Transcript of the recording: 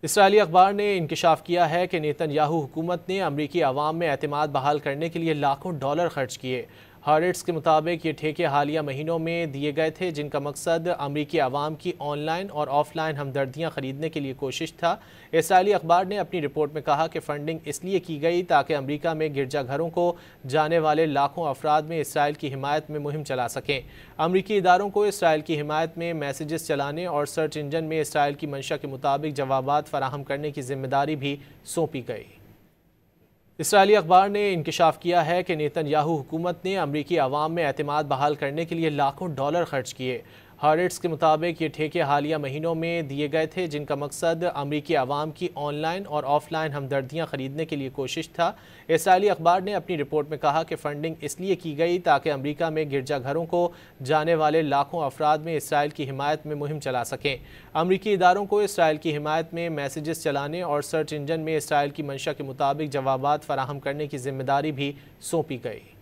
اسرائیلی اخبار نے انکشاف کیا ہے کہ نیتن یاہو حکومت نے امریکی عوام میں اعتماد بحال کرنے کے لیے لاکھوں ڈالر خرچ کیے۔ ہارٹس کے مطابق یہ ٹھیکے حالیہ مہینوں میں دیے گئے تھے جن کا مقصد امریکی عوام کی آن لائن اور آف لائن ہمدردیاں خریدنے کے لیے کوشش تھا۔ اسرائیلی اخبار نے اپنی رپورٹ میں کہا کہ فنڈنگ اس لیے کی گئی تاکہ امریکہ میں گرجا گھروں کو جانے والے لاکھوں افراد میں اسرائیل کی حمایت میں مہم چلا سکیں۔ امریکی اداروں کو اسرائیل کی حمایت میں میسیجز چلانے اور سرچ انجن میں اسرائیل کی منشا کے مطابق جوابات فراہم کرنے کی ذمہ داری بھی سونپی گئی۔ اسرائیلی اخبار نے انکشاف کیا ہے کہ نیتن یاہو حکومت نے امریکی عوام میں اعتماد بحال کرنے کے لیے لاکھوں ڈالر خرچ کیے۔ ہارٹس کے مطابق یہ ٹھیکے حالیہ مہینوں میں دیے گئے تھے جن کا مقصد امریکی عوام کی آن لائن اور آف لائن ہمدردیاں خریدنے کے لیے کوشش تھا۔ اسرائیلی اخبار نے اپنی رپورٹ میں کہا کہ فنڈنگ اس لیے کی گئی تاکہ امریکہ میں گرجا گھروں کو جانے والے لاکھوں افراد میں اسرائیل کی حمایت میں مہم چلا سکیں۔ امریکی اداروں کو اسرائیل کی حمایت میں میسیجز چلانے اور سرچ انجن میں اسرائیل کی منشا کے مطابق جوابات فراہم کرنے کی ذمہ داری بھی سونپی گئی۔